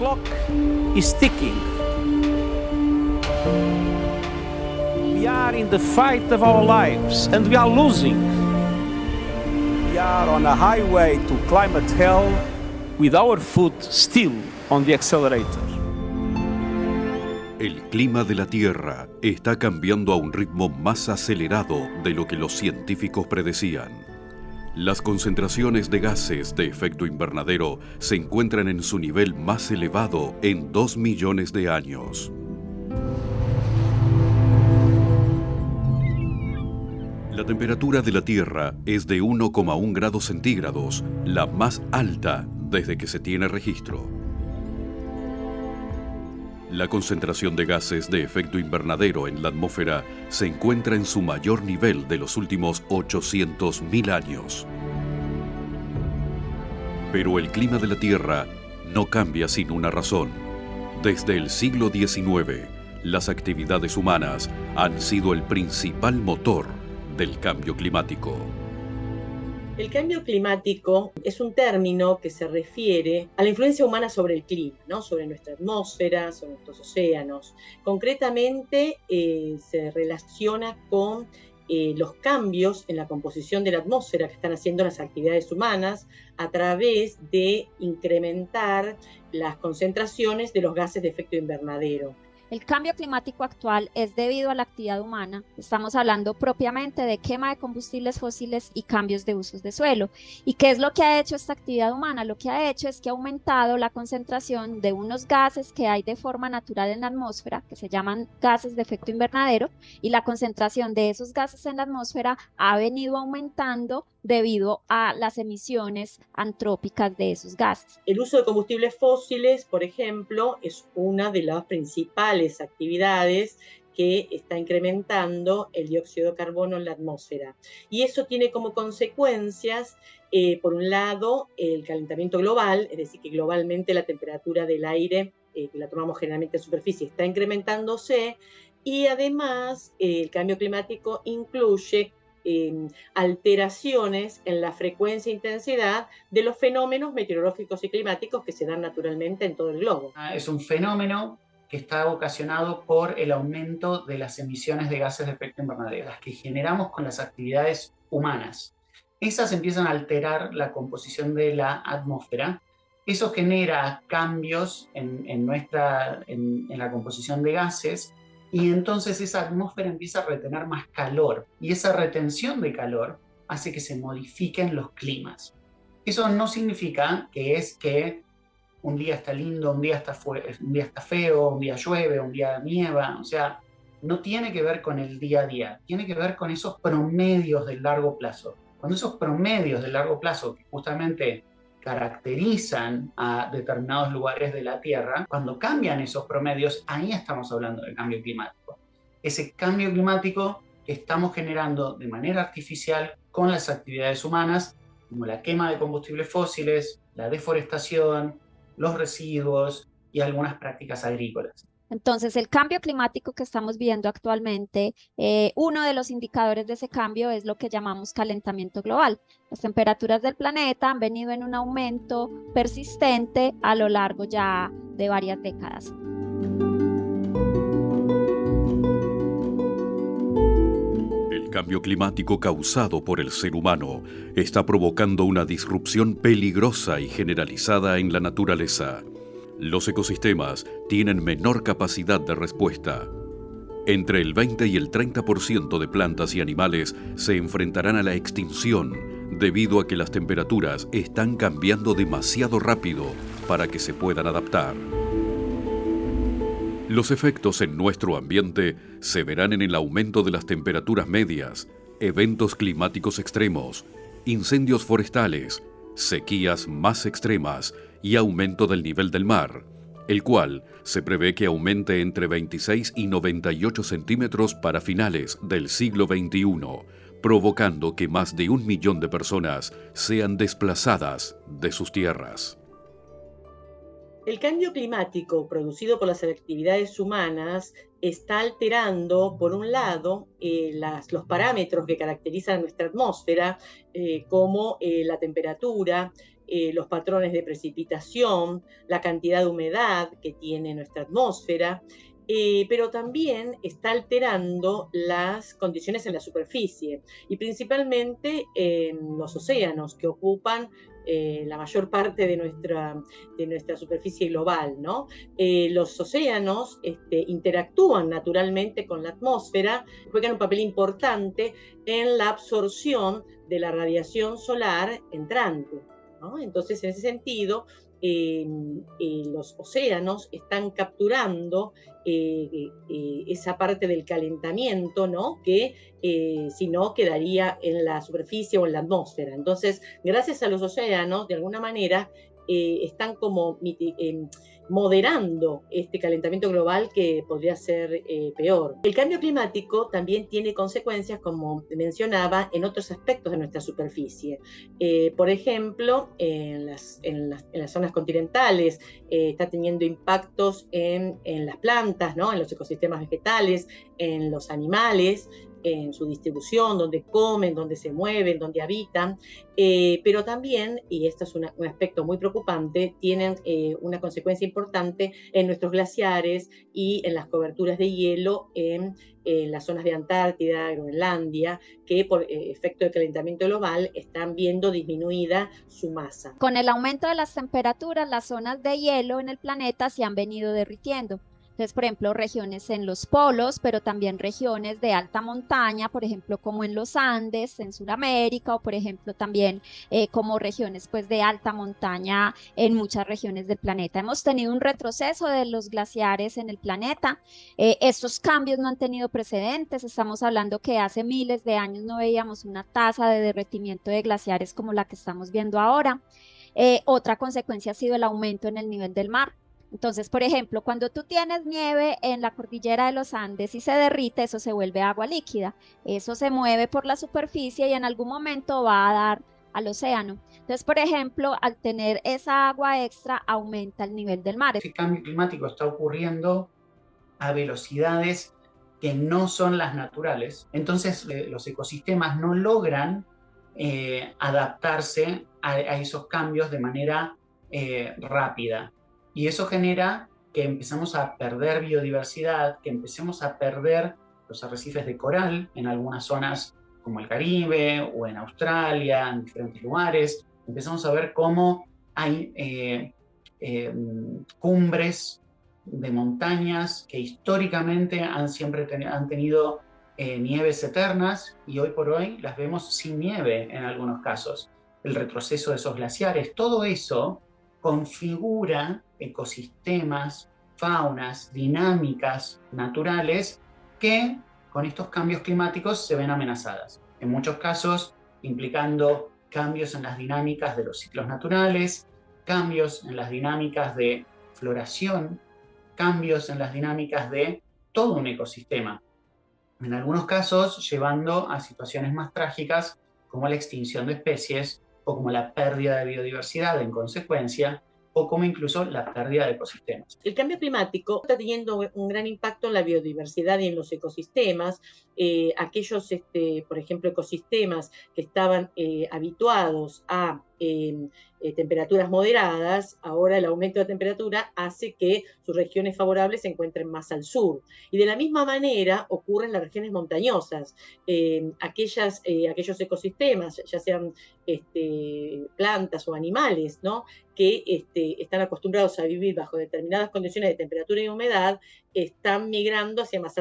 clock is ticking. We are in the fight of our lives and we are losing. We are on a highway to climate hell with our foot still on the accelerator. El clima de la Tierra está cambiando a un ritmo más acelerado de lo que los científicos predecían. Las concentraciones de gases de efecto invernadero se encuentran en su nivel más elevado en 2 millones de años. La temperatura de la Tierra es de 1,1 grados centígrados, la más alta desde que se tiene registro. La concentración de gases de efecto invernadero en la atmósfera se encuentra en su mayor nivel de los últimos 800.000 años. Pero el clima de la Tierra no cambia sin una razón. Desde el siglo XIX, las actividades humanas han sido el principal motor del cambio climático. El cambio climático es un término que se refiere a la influencia humana sobre el clima, ¿no? Sobre nuestra atmósfera, sobre nuestros océanos. Concretamente, se relaciona con los cambios en la composición de la atmósfera que están haciendo las actividades humanas a través de incrementar las concentraciones de los gases de efecto invernadero. El cambio climático actual es debido a la actividad humana. Estamos hablando propiamente de quema de combustibles fósiles y cambios de usos de suelo. ¿Y qué es lo que ha hecho esta actividad humana? Lo que ha hecho es que ha aumentado la concentración de unos gases que hay de forma natural en la atmósfera, que se llaman gases de efecto invernadero, y la concentración de esos gases en la atmósfera ha venido aumentando debido a las emisiones antrópicas de esos gases. El uso de combustibles fósiles, por ejemplo, es una de las principales actividades que está incrementando el dióxido de carbono en la atmósfera. Y eso tiene como consecuencias, por un lado, el calentamiento global, es decir, que globalmente la temperatura del aire, que la tomamos generalmente en superficie, está incrementándose, y además el cambio climático incluye alteraciones en la frecuencia e intensidad de los fenómenos meteorológicos y climáticos que se dan naturalmente en todo el globo. Es un fenómeno que está ocasionado por el aumento de las emisiones de gases de efecto invernadero, las que generamos con las actividades humanas. Esas empiezan a alterar la composición de la atmósfera. Eso genera cambios en la composición de gases, y entonces esa atmósfera empieza a retener más calor, y esa retención de calor hace que se modifiquen los climas. Eso no significa que un día está lindo, un día está feo, un día llueve, un día nieva. O sea, no tiene que ver con el día a día, tiene que ver con esos promedios del largo plazo. Cuando esos promedios del largo plazo, que justamente caracterizan a determinados lugares de la Tierra, cuando cambian esos promedios, ahí estamos hablando del cambio climático. Ese cambio climático que estamos generando de manera artificial con las actividades humanas, como la quema de combustibles fósiles, la deforestación, los residuos y algunas prácticas agrícolas. Entonces, el cambio climático que estamos viendo actualmente, uno de los indicadores de ese cambio es lo que llamamos calentamiento global. Las temperaturas del planeta han venido en un aumento persistente a lo largo ya de varias décadas. El cambio climático causado por el ser humano está provocando una disrupción peligrosa y generalizada en la naturaleza. Los ecosistemas tienen menor capacidad de respuesta. Entre el 20 y el 30% de plantas y animales se enfrentarán a la extinción debido a que las temperaturas están cambiando demasiado rápido para que se puedan adaptar. Los efectos en nuestro ambiente se verán en el aumento de las temperaturas medias, eventos climáticos extremos, incendios forestales, sequías más extremas y aumento del nivel del mar, el cual se prevé que aumente entre 26 y 98 centímetros para finales del siglo XXI, provocando que más de 1 millón de personas sean desplazadas de sus tierras. El cambio climático producido por las actividades humanas está alterando, por un lado, los parámetros que caracterizan nuestra atmósfera, como la temperatura, los patrones de precipitación, la cantidad de humedad que tiene nuestra atmósfera, pero también está alterando las condiciones en la superficie y principalmente en los océanos, que ocupan la mayor parte de nuestra superficie global, ¿no? Los océanos interactúan naturalmente con la atmósfera, juegan un papel importante en la absorción de la radiación solar entrante, ¿no? Entonces, en ese sentido, los océanos están capturando esa parte del calentamiento, ¿no? Que si no quedaría en la superficie o en la atmósfera. Entonces, gracias a los océanos, de alguna manera, están como moderando este calentamiento global que podría ser peor. El cambio climático también tiene consecuencias, como mencionaba, en otros aspectos de nuestra superficie. Por ejemplo, en las zonas continentales está teniendo impactos en las plantas, ¿no? En los ecosistemas vegetales, en los animales, en su distribución, donde comen, donde se mueven, donde habitan, pero también, y esto es un aspecto muy preocupante, tienen una consecuencia importante en nuestros glaciares y en las coberturas de hielo en las zonas de Antártida, Groenlandia, que por efecto del calentamiento global están viendo disminuida su masa. Con el aumento de las temperaturas, las zonas de hielo en el planeta se han venido derritiendo. Entonces, por ejemplo, regiones en los polos, pero también regiones de alta montaña, por ejemplo, como en los Andes, en Sudamérica, o por ejemplo también como regiones pues, de alta montaña en muchas regiones del planeta. Hemos tenido un retroceso de los glaciares en el planeta. Estos cambios no han tenido precedentes. Estamos hablando que hace miles de años no veíamos una tasa de derretimiento de glaciares como la que estamos viendo ahora. Otra consecuencia ha sido el aumento en el nivel del mar. Entonces, por ejemplo, cuando tú tienes nieve en la cordillera de los Andes y se derrite, eso se vuelve agua líquida. Eso se mueve por la superficie y en algún momento va a dar al océano. Entonces, por ejemplo, al tener esa agua extra, aumenta el nivel del mar. Este cambio climático está ocurriendo a velocidades que no son las naturales. Entonces, los ecosistemas no logran adaptarse a esos cambios de manera rápida. Y eso genera que empezamos a perder biodiversidad, que empecemos a perder los arrecifes de coral en algunas zonas como el Caribe o en Australia, en diferentes lugares. Empezamos a ver cómo hay cumbres de montañas que históricamente han tenido nieves eternas y hoy por hoy las vemos sin nieve en algunos casos. El retroceso de esos glaciares, todo eso configura ecosistemas, faunas, dinámicas naturales que con estos cambios climáticos se ven amenazadas. En muchos casos implicando cambios en las dinámicas de los ciclos naturales, cambios en las dinámicas de floración, cambios en las dinámicas de todo un ecosistema. En algunos casos llevando a situaciones más trágicas como la extinción de especies o como la pérdida de biodiversidad en consecuencia, o como incluso la pérdida de ecosistemas. El cambio climático está teniendo un gran impacto en la biodiversidad y en los ecosistemas. Aquellos, por ejemplo, ecosistemas que estaban habituados a temperaturas moderadas, ahora el aumento de temperatura hace que sus regiones favorables se encuentren más al sur. Y de la misma manera ocurre en las regiones montañosas. Aquellos ecosistemas, ya sean plantas o animales, ¿no? Que están acostumbrados a vivir bajo determinadas condiciones de temperatura y humedad, están migrando hacia más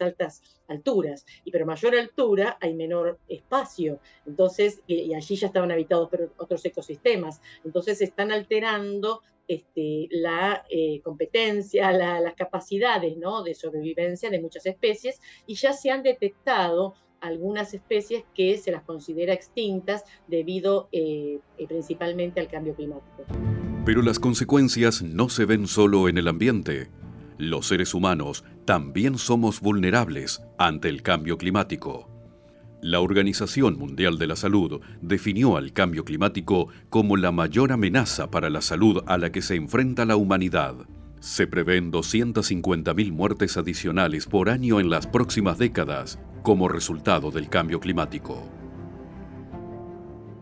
altas alturas. Y pero mayor altura hay menor espacio. Entonces, y allí ya estaban habitados por otros ecosistemas. Entonces, están alterando la competencia, las capacidades, ¿no? De sobrevivencia de muchas especies, y ya se han detectado algunas especies que se las considera extintas debido principalmente al cambio climático. Pero las consecuencias no se ven solo en el ambiente. Los seres humanos también somos vulnerables ante el cambio climático. La Organización Mundial de la Salud definió al cambio climático como la mayor amenaza para la salud a la que se enfrenta la humanidad. Se prevén 250.000 muertes adicionales por año en las próximas décadas como resultado del cambio climático.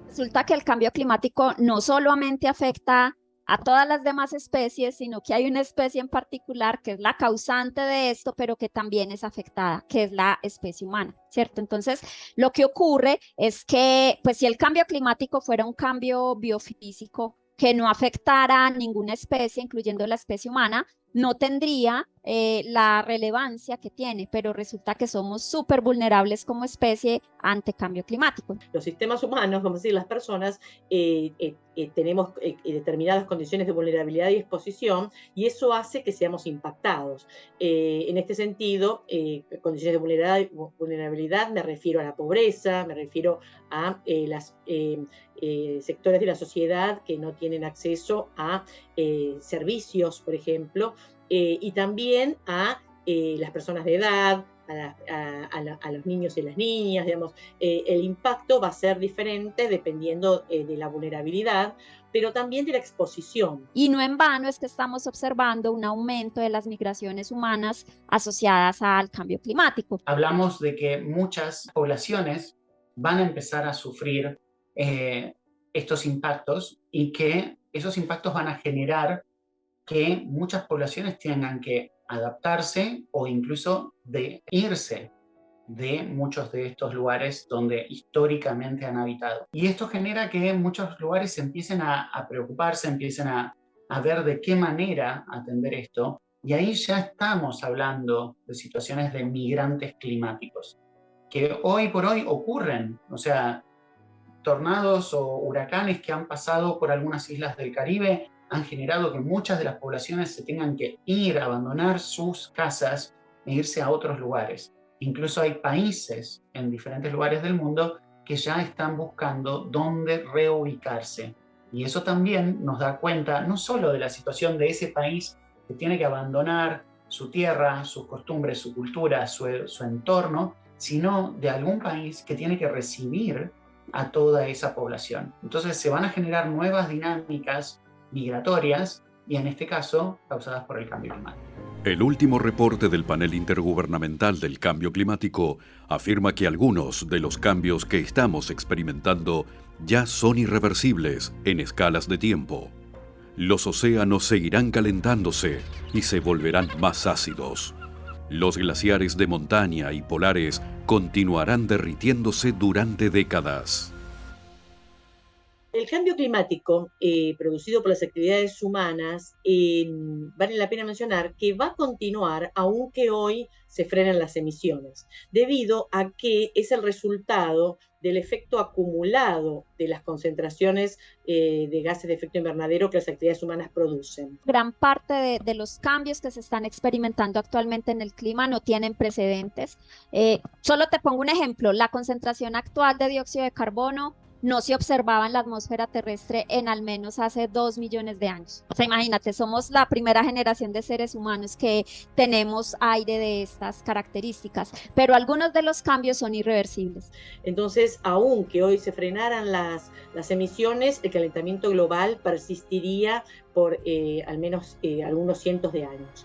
Resulta que el cambio climático no solamente afecta a todas las demás especies, sino que hay una especie en particular que es la causante de esto, pero que también es afectada, que es la especie humana, ¿cierto? Entonces, lo que ocurre es que, pues, si el cambio climático fuera un cambio biofísico que no afectara a ninguna especie, incluyendo la especie humana, no tendría la relevancia que tiene, pero resulta que somos súper vulnerables como especie ante cambio climático. Los sistemas humanos, vamos a decir, las personas, tenemos determinadas condiciones de vulnerabilidad y exposición, y eso hace que seamos impactados. En este sentido, condiciones de vulnerabilidad, me refiero a la pobreza, me refiero a las sectores de la sociedad que no tienen acceso a servicios, por ejemplo, y también a las personas de edad, a los niños y las niñas, digamos. El impacto va a ser diferente dependiendo de la vulnerabilidad, pero también de la exposición. Y no en vano es que estamos observando un aumento de las migraciones humanas asociadas al cambio climático. Hablamos de que muchas poblaciones van a empezar a sufrir estos impactos y que esos impactos van a generar que muchas poblaciones tengan que adaptarse o incluso de irse de muchos de estos lugares donde históricamente han habitado. Y esto genera que muchos lugares se empiecen a preocuparse, empiecen a ver de qué manera atender esto. Y ahí ya estamos hablando de situaciones de migrantes climáticos, que hoy por hoy ocurren. O sea, tornados o huracanes que han pasado por algunas islas del Caribe han generado que muchas de las poblaciones se tengan que ir, abandonar sus casas e irse a otros lugares. Incluso hay países en diferentes lugares del mundo que ya están buscando dónde reubicarse. Y eso también nos da cuenta no solo de la situación de ese país que tiene que abandonar su tierra, sus costumbres, su cultura, su entorno, sino de algún país que tiene que recibir a toda esa población. Entonces se van a generar nuevas dinámicas migratorias y en este caso causadas por el cambio climático. El último reporte del Panel Intergubernamental del Cambio Climático afirma que algunos de los cambios que estamos experimentando ya son irreversibles en escalas de tiempo. Los océanos seguirán calentándose y se volverán más ácidos. Los glaciares de montaña y polares continuarán derritiéndose durante décadas. El cambio climático producido por las actividades humanas, vale la pena mencionar que va a continuar aunque hoy se frenen las emisiones, debido a que es el resultado del efecto acumulado de las concentraciones de gases de efecto invernadero que las actividades humanas producen. Gran parte de los cambios que se están experimentando actualmente en el clima no tienen precedentes. Solo te pongo un ejemplo, la concentración actual de dióxido de carbono no se observaba en la atmósfera terrestre en al menos hace 2 millones de años. O sea, imagínate, somos la primera generación de seres humanos que tenemos aire de estas características, pero algunos de los cambios son irreversibles. Entonces, aunque hoy se frenaran las emisiones, el calentamiento global persistiría por al menos algunos cientos de años.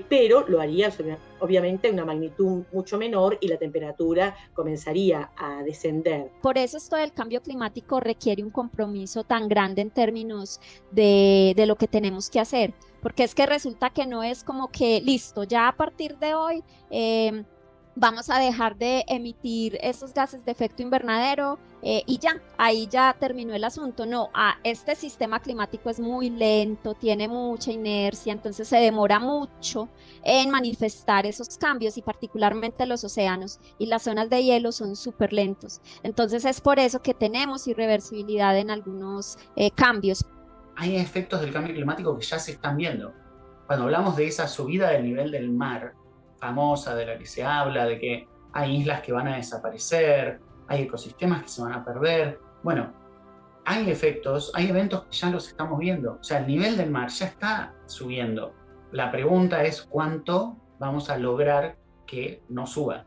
Pero lo haría obviamente en una magnitud mucho menor y la temperatura comenzaría a descender. Por eso esto del cambio climático requiere un compromiso tan grande en términos de lo que tenemos que hacer, porque es que resulta que no es como que listo, ya a partir de hoy vamos a dejar de emitir esos gases de efecto invernadero y ya, ahí ya terminó el asunto. No, este sistema climático es muy lento, tiene mucha inercia, entonces se demora mucho en manifestar esos cambios y particularmente los océanos y las zonas de hielo son súper lentos. Entonces es por eso que tenemos irreversibilidad en algunos cambios. Hay efectos del cambio climático que ya se están viendo. Cuando hablamos de esa subida del nivel del mar, famosa, de la que se habla, de que hay islas que van a desaparecer, hay ecosistemas que se van a perder. Bueno, hay efectos, hay eventos que ya los estamos viendo. O sea, el nivel del mar ya está subiendo. La pregunta es cuánto vamos a lograr que no suba.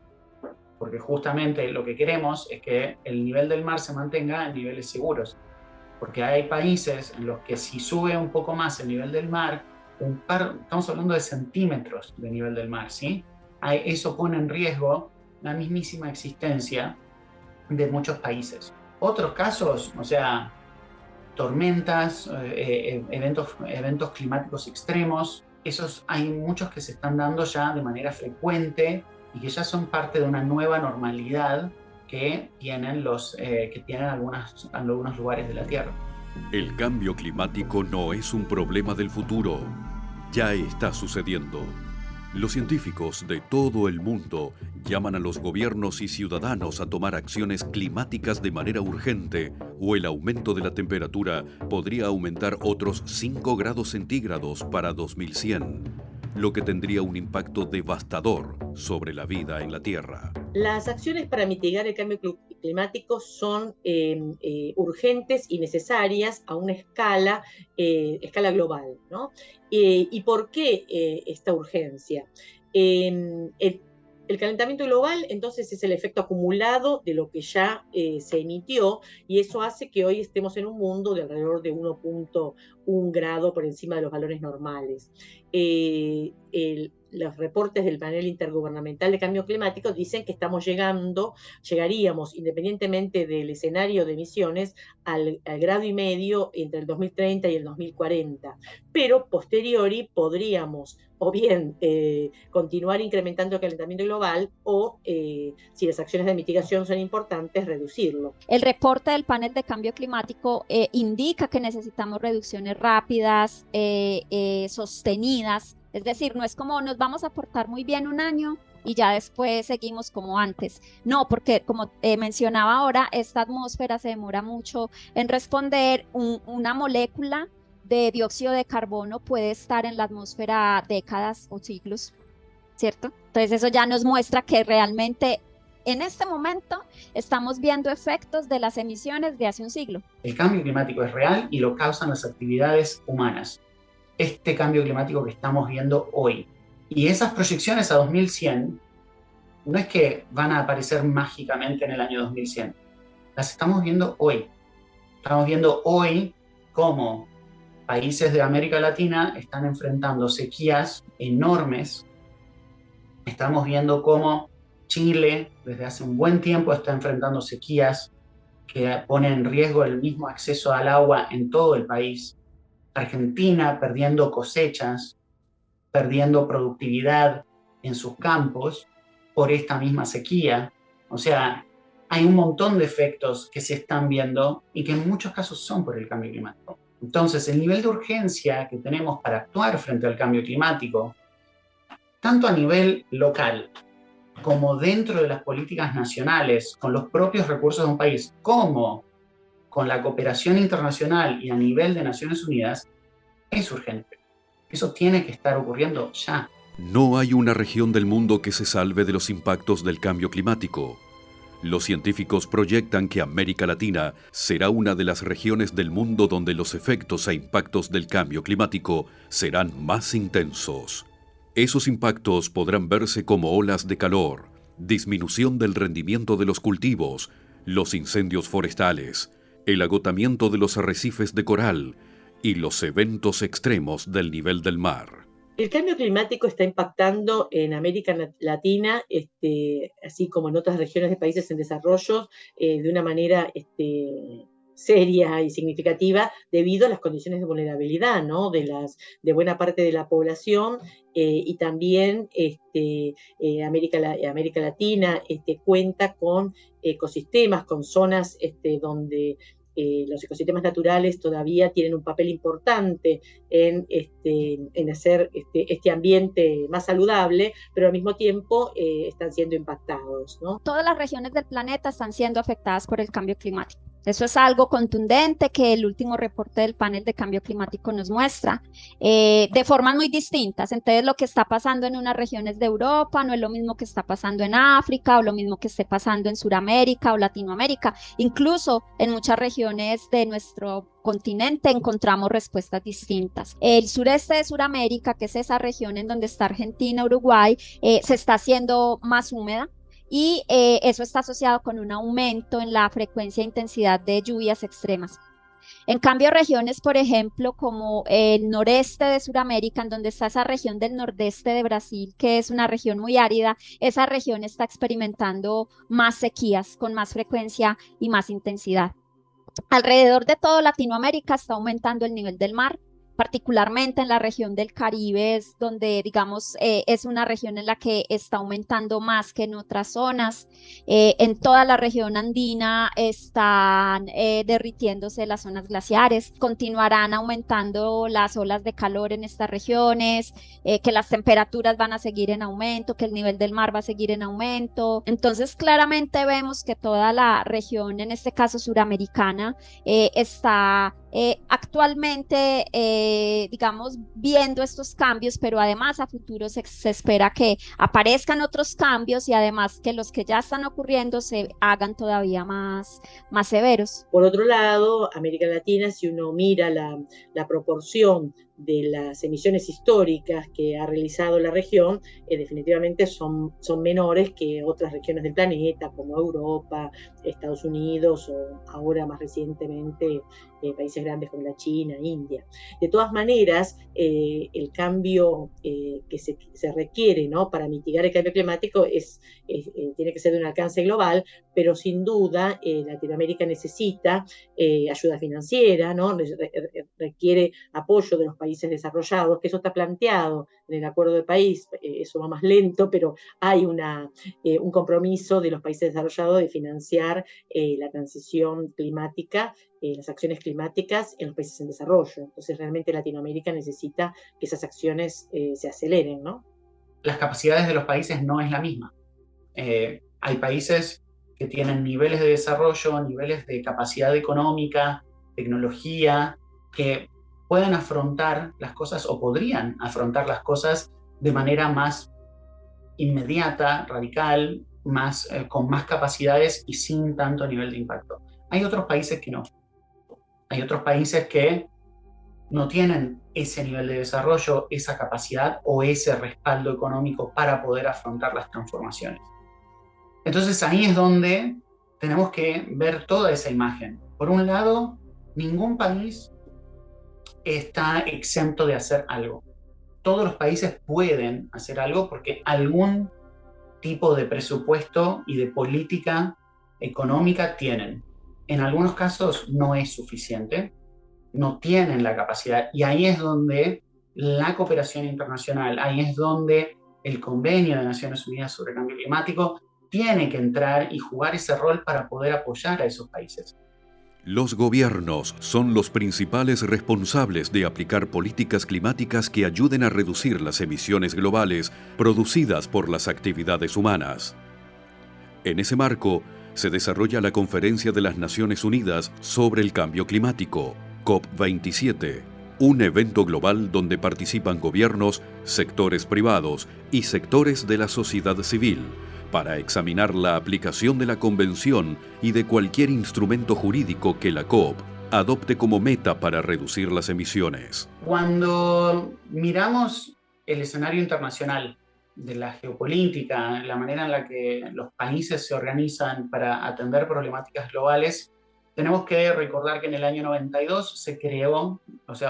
Porque justamente lo que queremos es que el nivel del mar se mantenga en niveles seguros. Porque hay países en los que si sube un poco más el nivel del mar, estamos hablando de centímetros de nivel del mar, ¿sí? Eso pone en riesgo la mismísima existencia de muchos países. Otros casos, o sea, tormentas, eventos climáticos extremos, esos hay muchos que se están dando ya de manera frecuente y que ya son parte de una nueva normalidad que tienen algunos lugares de la Tierra. El cambio climático no es un problema del futuro, ya está sucediendo. Los científicos de todo el mundo llaman a los gobiernos y ciudadanos a tomar acciones climáticas de manera urgente, o el aumento de la temperatura podría aumentar otros 5 grados centígrados para 2100, lo que tendría un impacto devastador sobre la vida en la Tierra. Las acciones para mitigar el cambio climático son urgentes y necesarias a una escala global, ¿no? ¿Y por qué esta urgencia? El calentamiento global, entonces, es el efecto acumulado de lo que ya se emitió, y eso hace que hoy estemos en un mundo de alrededor de 1.1 grado por encima de los valores normales. Los reportes del panel intergubernamental de cambio climático dicen que llegaríamos, independientemente del escenario de emisiones, al 1,5 grados entre el 2030 y el 2040. Pero posteriori podríamos o bien continuar incrementando el calentamiento global o, si las acciones de mitigación son importantes, reducirlo. El reporte del panel de cambio climático indica que necesitamos reducciones rápidas, sostenidas. Es decir, no es como nos vamos a portar muy bien un año y ya después seguimos como antes. No, porque como mencionaba ahora, esta atmósfera se demora mucho en responder. Una molécula de dióxido de carbono puede estar en la atmósfera décadas o siglos, ¿cierto? Entonces eso ya nos muestra que realmente en este momento estamos viendo efectos de las emisiones de hace un siglo. El cambio climático es real y lo causan las actividades humanas. Este cambio climático que estamos viendo hoy. Y esas proyecciones a 2100 no es que van a aparecer mágicamente en el año 2100. Las estamos viendo hoy. Estamos viendo hoy cómo países de América Latina están enfrentando sequías enormes. Estamos viendo cómo Chile desde hace un buen tiempo está enfrentando sequías que ponen en riesgo el mismo acceso al agua en todo el país. Argentina perdiendo cosechas, perdiendo productividad en sus campos por esta misma sequía. O sea, hay un montón de efectos que se están viendo y que en muchos casos son por el cambio climático. Entonces, el nivel de urgencia que tenemos para actuar frente al cambio climático, tanto a nivel local como dentro de las políticas nacionales, con los propios recursos de un país, como con la cooperación internacional y a nivel de Naciones Unidas, es urgente. Eso tiene que estar ocurriendo ya. No hay una región del mundo que se salve de los impactos del cambio climático. Los científicos proyectan que América Latina será una de las regiones del mundo donde los efectos e impactos del cambio climático serán más intensos. Esos impactos podrán verse como olas de calor, disminución del rendimiento de los cultivos, los incendios forestales, el agotamiento de los arrecifes de coral y los eventos extremos del nivel del mar. El cambio climático está impactando en América Latina, así como en otras regiones de países en desarrollo, de una manera seria y significativa debido a las condiciones de vulnerabilidad, ¿no? de buena parte de la población, y también América Latina cuenta con ecosistemas, con zonas donde los ecosistemas naturales todavía tienen un papel importante en hacer este ambiente más saludable, pero al mismo tiempo están siendo impactados, ¿no? Todas las regiones del planeta están siendo afectadas por el cambio climático. Eso es algo contundente que el último reporte del panel de cambio climático nos muestra, de formas muy distintas. Entonces, lo que está pasando en unas regiones de Europa no es lo mismo que está pasando en África, o lo mismo que esté pasando en Sudamérica o Latinoamérica. Incluso en muchas regiones de nuestro continente encontramos respuestas distintas. El sureste de Sudamérica, que es esa región en donde está Argentina, Uruguay, se está haciendo más húmeda. Y eso está asociado con un aumento en la frecuencia e intensidad de lluvias extremas. En cambio, regiones, por ejemplo, como el noreste de Sudamérica, en donde está esa región del nordeste de Brasil, que es una región muy árida, esa región está experimentando más sequías con más frecuencia y más intensidad. Alrededor de todo Latinoamérica está aumentando el nivel del mar, particularmente en la región del Caribe, es donde, digamos, es una región en la que está aumentando más que en otras zonas. En toda la región andina están derritiéndose las zonas glaciares, continuarán aumentando las olas de calor en estas regiones, que las temperaturas van a seguir en aumento, que el nivel del mar va a seguir en aumento. Entonces, claramente vemos que toda la región, en este caso suramericana, está actualmente, digamos, viendo estos cambios, pero además a futuro se espera que aparezcan otros cambios y además que los que ya están ocurriendo se hagan todavía más severos. Por otro lado, América Latina, si uno mira la proporción de las emisiones históricas que ha realizado la región, definitivamente son menores que otras regiones del planeta, como Europa, Estados Unidos o ahora más recientemente países grandes como la China, India. De todas maneras, el cambio que se requiere, ¿no?, para mitigar el cambio climático tiene que ser de un alcance global, pero sin duda Latinoamérica necesita ayuda financiera, ¿no? Requiere apoyo de los países desarrollados, que eso está planteado en el Acuerdo de París, eso va más lento, pero hay un compromiso de los países desarrollados de financiar la transición climática, las acciones climáticas en los países en desarrollo. Entonces realmente Latinoamérica necesita que esas acciones se aceleren, ¿no? Las capacidades de los países no es la misma. Hay países que tienen niveles de desarrollo, niveles de capacidad económica, tecnología, que pueden afrontar las cosas o podrían afrontar las cosas de manera más inmediata, radical, con más capacidades y sin tanto nivel de impacto. Hay otros países que no. Hay otros países que no tienen ese nivel de desarrollo, esa capacidad o ese respaldo económico para poder afrontar las transformaciones. Entonces ahí es donde tenemos que ver toda esa imagen. Por un lado, ningún país está exento de hacer algo. Todos los países pueden hacer algo porque algún tipo de presupuesto y de política económica tienen. En algunos casos no es suficiente, no tienen la capacidad, y ahí es donde la cooperación internacional, ahí es donde el Convenio de Naciones Unidas sobre el Cambio Climático tiene que entrar y jugar ese rol para poder apoyar a esos países. Los gobiernos son los principales responsables de aplicar políticas climáticas que ayuden a reducir las emisiones globales producidas por las actividades humanas. En ese marco, se desarrolla la Conferencia de las Naciones Unidas sobre el Cambio Climático, COP27, un evento global donde participan gobiernos, sectores privados y sectores de la sociedad civil, para examinar la aplicación de la Convención y de cualquier instrumento jurídico que la COP adopte como meta para reducir las emisiones. Cuando miramos el escenario internacional de la geopolítica, la manera en la que los países se organizan para atender problemáticas globales, tenemos que recordar que en el año 92 se creó,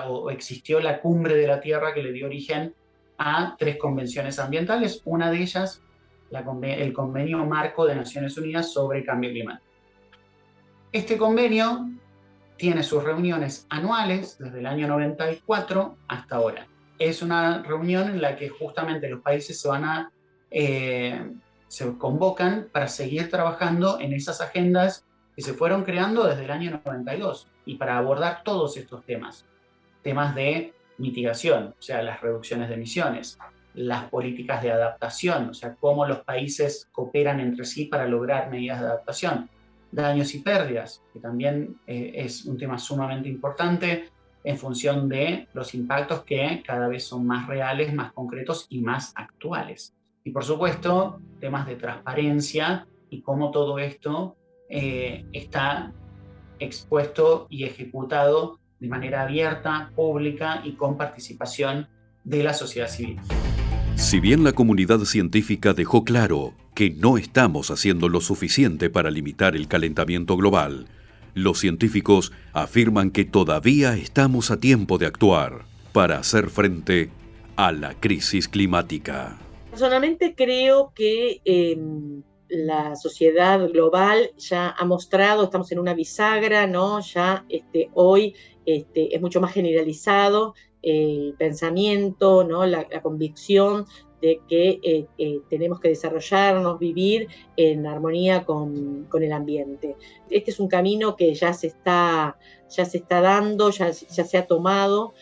o existió la Cumbre de la Tierra, que le dio origen a 3 convenciones ambientales, una de ellas el Convenio Marco de Naciones Unidas sobre el Cambio Climático. Este convenio tiene sus reuniones anuales desde el año 94 hasta ahora. Es una reunión en la que justamente los países se convocan para seguir trabajando en esas agendas que se fueron creando desde el año 92 y para abordar todos estos temas de mitigación, o sea, las reducciones de emisiones, las políticas de adaptación, o sea, cómo los países cooperan entre sí para lograr medidas de adaptación, daños y pérdidas, que también es un tema sumamente importante en función de los impactos que cada vez son más reales, más concretos y más actuales. Y por supuesto, temas de transparencia y cómo todo esto está expuesto y ejecutado de manera abierta, pública y con participación de la sociedad civil. Si bien la comunidad científica dejó claro que no estamos haciendo lo suficiente para limitar el calentamiento global, Los científicos afirman que todavía estamos a tiempo de actuar para hacer frente a la crisis climática. Personalmente creo que la sociedad global ya ha mostrado, estamos en una bisagra, ¿no? Ya hoy es mucho más generalizado el pensamiento, ¿no? La convicción de que tenemos que desarrollarnos, vivir en armonía con el ambiente. Este es un camino que ya se está dando, ya se ha tomado.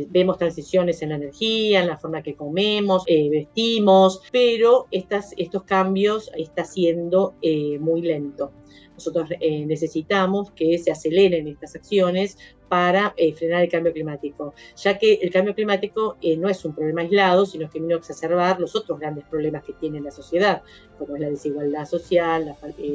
Vemos transiciones en la energía, en la forma que comemos, vestimos, pero estos cambios está siendo muy lento. Nosotros necesitamos que se aceleren estas acciones para frenar el cambio climático, ya que el cambio climático no es un problema aislado, sino que vino a exacerbar los otros grandes problemas que tiene la sociedad, como es la desigualdad social,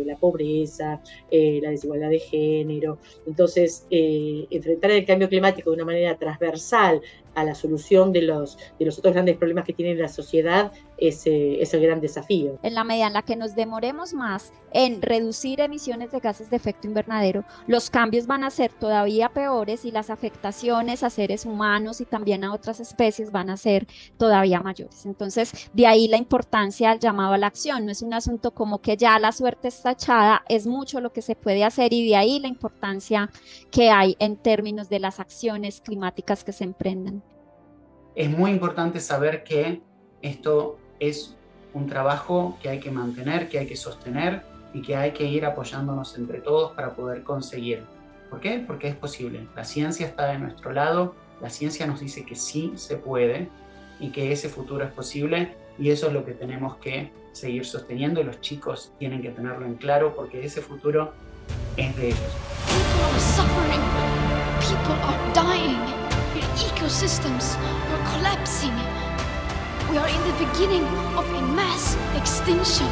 la pobreza, la desigualdad de género. Entonces, enfrentar el cambio climático de una manera transversal a la solución de los otros grandes problemas que tiene la sociedad es el gran desafío. En la medida en la que nos demoremos más en reducir emisiones de gases de efecto invernadero, los cambios van a ser todavía peores y las afectaciones a seres humanos y también a otras especies van a ser todavía mayores. Entonces, de ahí la importancia del llamado a la acción. No es un asunto como que ya la suerte está echada, es mucho lo que se puede hacer y de ahí la importancia que hay en términos de las acciones climáticas que se emprendan. Es muy importante saber que esto es un trabajo que hay que mantener, que hay que sostener y que hay que ir apoyándonos entre todos para poder conseguir. ¿Por qué? Porque es posible. La ciencia está de nuestro lado, la ciencia nos dice que sí se puede y que ese futuro es posible y eso es lo que tenemos que seguir sosteniendo y los chicos tienen que tenerlo en claro porque ese futuro es de ellos. People are suffering. People are dying. Ecosystems are collapsing. We are in the beginning of a mass extinction.